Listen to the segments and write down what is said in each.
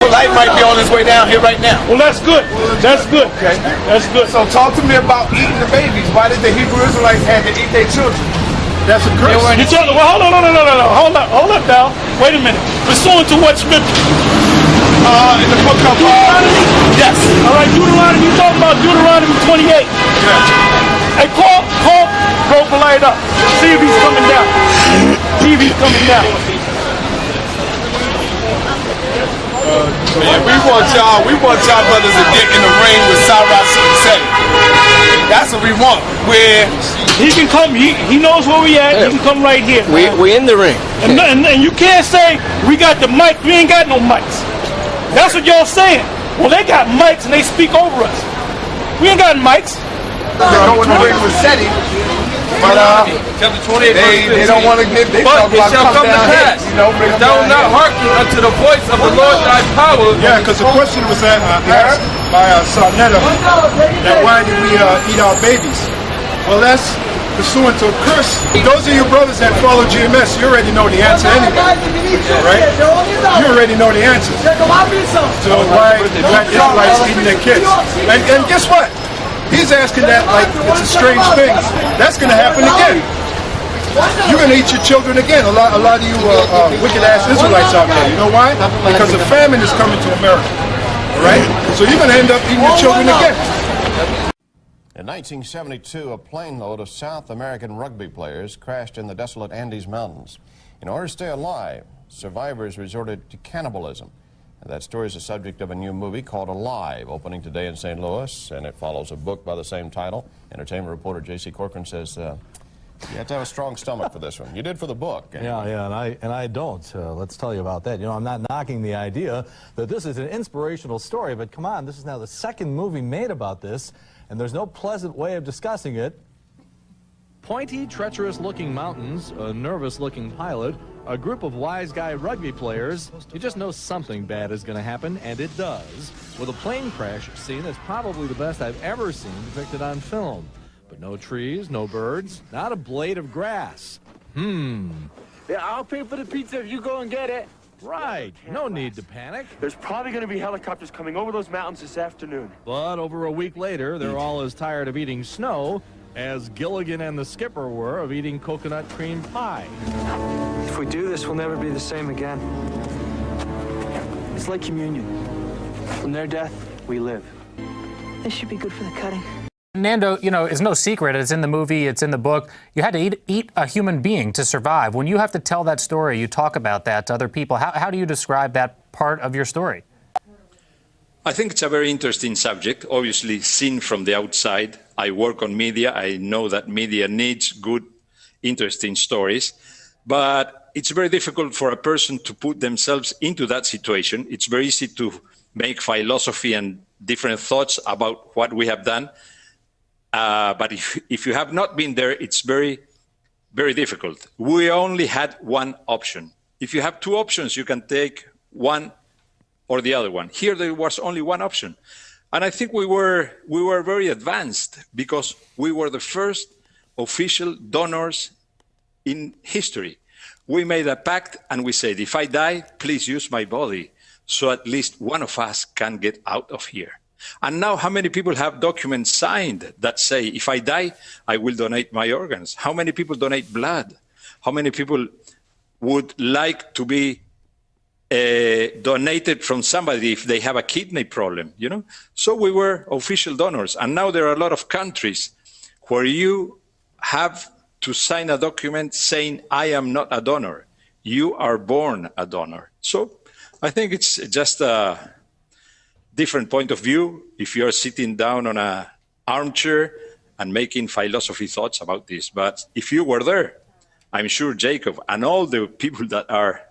Polight might be on his way down here right now. Well, that's good. That's good. Okay. That's good. So talk to me about eating the babies. Why did the Hebrew Israelites have to eat their children? That's a curse. You tell them, well, hold on. Hold up now. Wait a minute. Pursuant to what scripture? In the book of Deuteronomy? Yes. All right, Deuteronomy. You talking about Deuteronomy 28. Yeah. Hey, call Bro Polight up. See if he's coming down. See if he's coming down. Man, we want y'all brothers to get in the ring with Sarah City. That's what we want. Where he can come, he knows where we at. He can come right here. We in the ring. And you can't say we got the mic. We ain't got no mics. That's what y'all saying. Well, they got mics and they speak over us. We ain't got mics. They go in the ring with Seti, but they don't want to get. They talk about come down here. You know, bring them down not hearken unto the voice of the Lord thy power. Yeah, because the question was asked by Sarnetta that why do we eat our babies? Well, that's pursuant to a curse. Those of you brothers that follow GMS, you already know the answer anyway, right? You already know the answer. So why black Israelites eating their kids? And guess what? He's asking that like it's a strange thing. That's going to happen again. You're going to eat your children again. A lot of you wicked-ass Israelites out there. You know why? Because a famine is coming to America. All right? So you're going to end up eating your children again. In 1972, a plane load of South American rugby players crashed in the desolate Andes Mountains. In order to stay alive, survivors resorted to cannibalism. And that story is the subject of a new movie called Alive, opening today in St. Louis, and it follows a book by the same title. Entertainment reporter J.C. Corcoran says you have to have a strong stomach for this one. You did for the book. Anyway. Yeah, and I don't. Let's tell you about that. You know, I'm not knocking the idea that this is an inspirational story, but come on, this is now the second movie made about this, and there's no pleasant way of discussing it. Pointy, treacherous-looking mountains, a nervous-looking pilot, a group of wise guy rugby players. You just know something bad is going to happen, and it does, with a plane crash scene that's probably the best I've ever seen depicted on film. But no trees, no birds, not a blade of grass. Yeah, I'll pay for the pizza if you go and get it. Right, no need to panic. There's probably going to be helicopters coming over those mountains this afternoon. But over a week later, they're all as tired of eating snow as Gilligan and the skipper were of eating coconut cream pie. If we do this, we'll never be the same again. It's like communion. From their death, we live. This should be good for the cutting. Nando, you know, it's no secret. It's in the movie. It's in the book. You had to eat a human being to survive. When you have to tell that story, you talk about that to other people. How do you describe that part of your story? I think it's a very interesting subject, obviously seen from the outside. I work on media. I know that media needs good, interesting stories. But it's very difficult for a person to put themselves into that situation. It's very easy to make philosophy and different thoughts about what we have done. But if you have not been there, it's very, very difficult. We only had one option. If you have two options, you can take one or the other one. Here there was only one option. And I think we were very advanced because we were the first official donors in history. We made a pact and we said, if I die, please use my body so at least one of us can get out of here. And now how many people have documents signed that say, if I die, I will donate my organs? How many people donate blood? How many people would like to be donated from somebody if they have a kidney problem, you know? So we were official donors. And now there are a lot of countries where you have to sign a document saying, I am not a donor. You are born a donor. So I think it's just a different point of view if you're sitting down on an armchair and making philosophy thoughts about this. But if you were there, I'm sure Jacob and all the people that are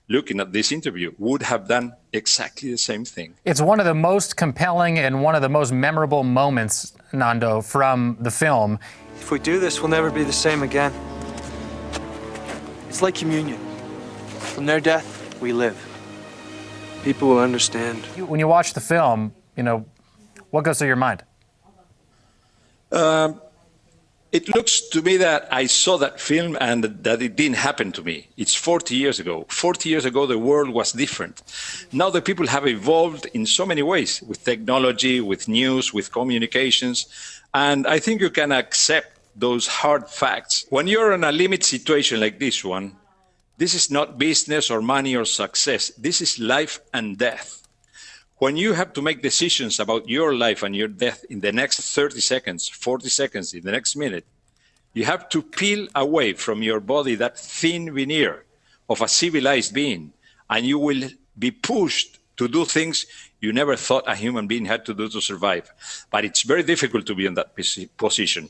looking at this interview would have done exactly the same thing. It's one of the most compelling and one of the most memorable moments, Nando, from the film. If we do this, we'll never be the same again. It's like communion. From their death, we live. People will understand. When you watch the film, you know, what goes through your mind? It looks to me that I saw that film and that it didn't happen to me. It's 40 years ago. 40 years ago, the world was different. Now the people have evolved in so many ways, with technology, with news, with communications. And I think you can accept those hard facts. When you're in a limit situation like this one, this is not business or money or success. This is life and death. When you have to make decisions about your life and your death in the next 30 seconds, 40 seconds, in the next minute, you have to peel away from your body that thin veneer of a civilized being, and you will be pushed to do things you never thought a human being had to do to survive. But it's very difficult to be in that position.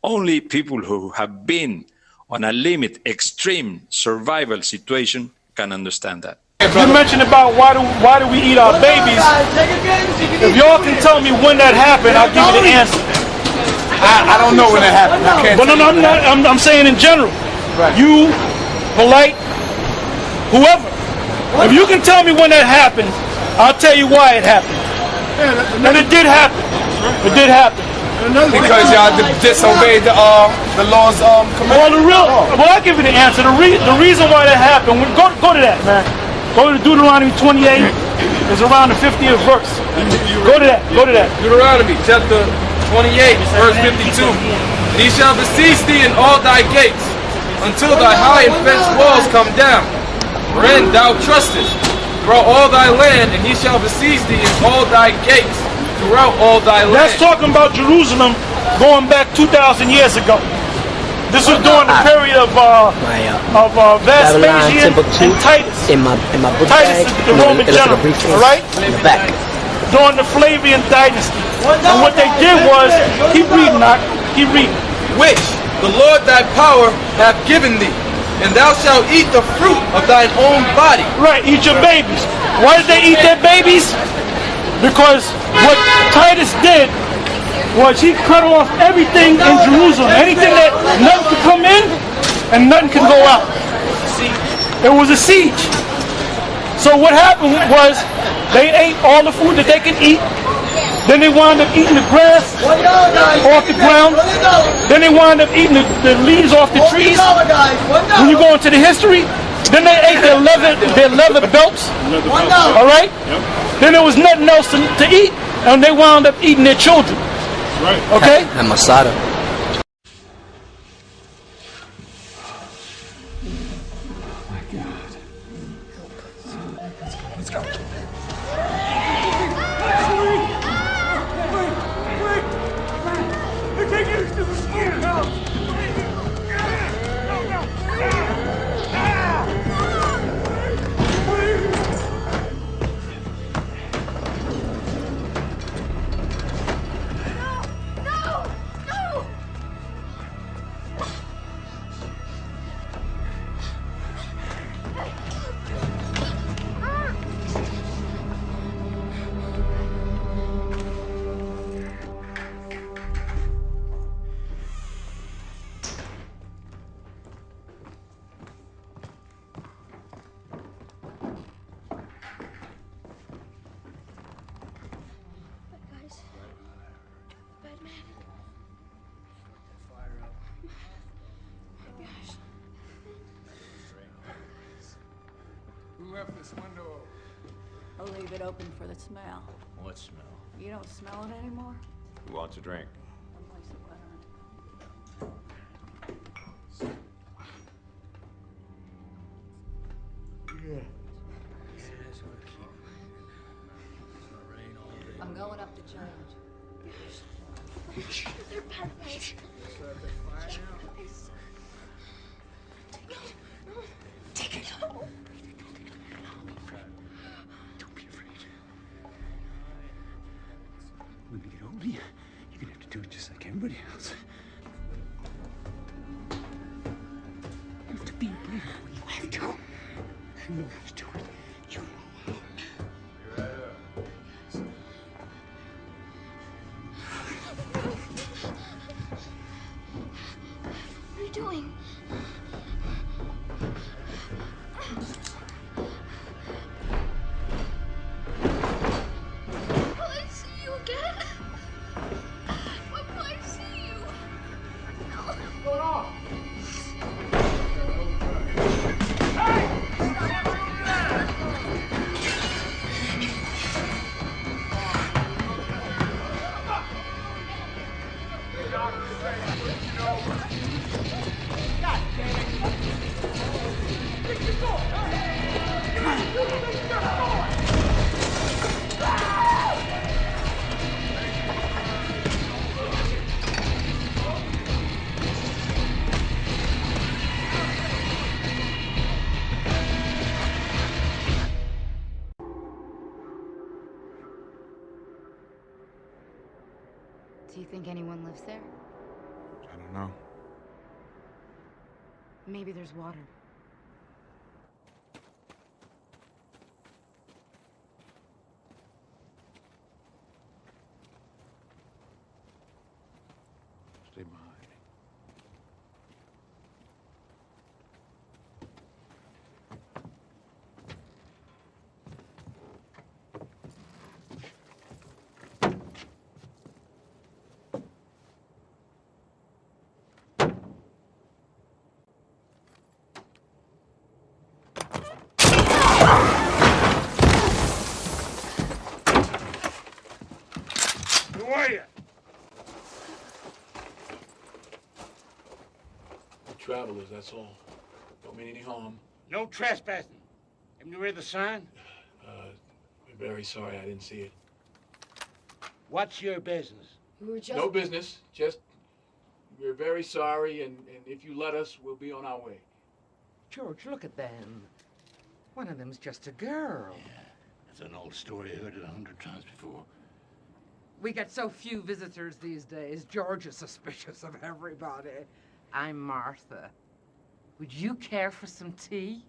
Only people who have been on a limit, extreme survival situation can understand that. You mentioned about why do we eat our babies. If y'all can tell me when that happened, I'll give you the answer. I don't know when that happened. I can't. But no, I'm not. I'm saying in general. Right. You, Polight, whoever. If you can tell me when that happened, I'll tell you why it happened. And it did happen. It did happen. Because y'all disobeyed the law's command. Well, I'll give you the answer. The reason why that happened. Go to that, man. Go to Deuteronomy 28. It's around the 50th verse. Go to that. Go to that. Deuteronomy chapter 28, verse 52. And he shall besiege thee in all thy gates, until thy high and fenced walls come down, wherein thou trustest, throughout all thy land, and he shall besiege thee in all thy gates, throughout all thy land. That's talking about Jerusalem going back 2,000 years ago. This was during the period of Vespasian and Titus. Titus is the Roman general, all right? During the Flavian dynasty. And what they did was, keep reading, which the Lord thy power hath given thee, and thou shalt eat the fruit of thine own body. Right, eat your babies. Why did they eat their babies? Because what Titus did was he cut off everything in Jerusalem. Anything that nothing could come in and nothing could go out. It was a siege. So what happened was they ate all the food that they could eat. Then they wound up eating the grass off the ground. Then they wound up eating the leaves off the trees. When you go into the history, then they ate their leather belts. All right? Then there was nothing else to eat, and they wound up eating their children. Right. Okay? And Masada. Let's go. They're taking us to the schoolhouse. Left this window. I'll leave it open for the smell. What smell? You don't smell it anymore? Who wants a drink? I'm going up to change. They're bad guys. Take it. Don't be afraid. When you get older, you're gonna have to do it just like everybody else. You have to be brave. You have to. You know how to do it. You know how. What are you doing? Will I see you again? When will I see you? No. Do you think anyone lives there? I don't know. Maybe there's water. Stay behind me. Who are you? Travelers, that's all. Don't mean any harm. No trespassing. Haven't you read the sign? We're very sorry I didn't see it. What's your business? We were just... No business, just we're very sorry, and if you let us, we'll be on our way. George, look at them. One of them's just a girl. Yeah, that's an old story. I heard it 100 times before. We get so few visitors these days. George is suspicious of everybody. I'm Martha. Would you care for some tea?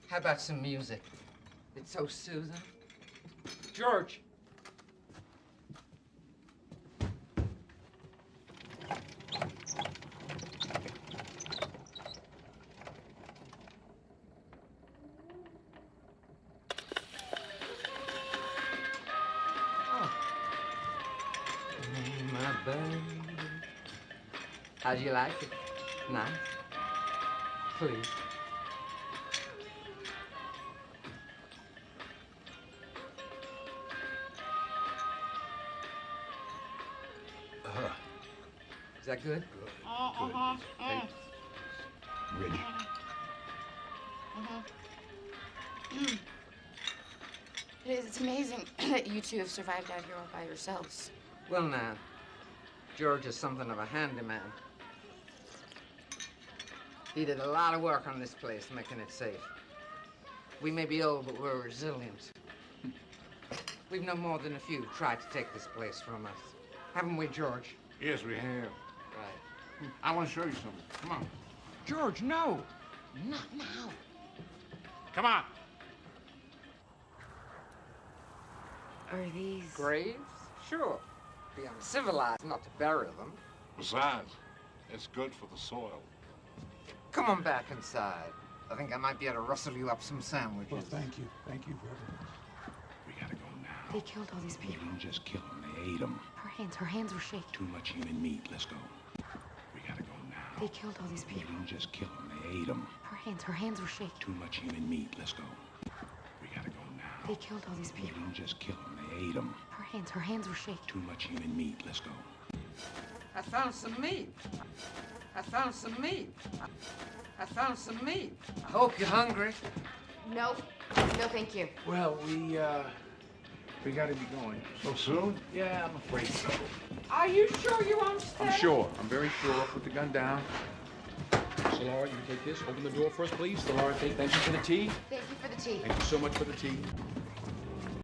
How about some music? It's so soothing. George! How'd you like it? Nice? Please. Is that good? Good. Hey, Rich. It's amazing that you two have survived out here all by yourselves. Well, now, George is something of a handyman. He did a lot of work on this place, making it safe. We may be old, but we're resilient. We've no more than a few tried to take this place from us. Haven't we, George? Yes, we have. Right. I want to show you something. Come on. George, no! Not now. Come on. Are these... Graves? Sure. Be uncivilized not to bury them. Besides, it's good for the soil. Come on back inside. I think I might be able to rustle you up some sandwiches. Well, thank you. Thank you very much. We gotta go now. They killed all these people. They didn't just kill them, they ate them. Her hands were shaking. Too much human meat. Let's go. We gotta go now. They killed all these They people. didn't just kill them, they ate them. Her hands were shaking. Too much human meat. Let's go. We gotta go now. They killed all these They people. didn't just kill them, they ate them. Her hands were shaking. Too much human meat. Let's go. I found some meat. I found some meat. I found some meat. I hope you're hungry. No. No, thank you. Well, we gotta be going. So soon? Yeah, I'm afraid so. Are you sure you won't stay? I'm sure. I'm very sure. Put the gun down. So, Laura, you take this. Open the door first, please. So, Laura, thank you for the tea. Thank you for the tea. Thank you so much for the tea.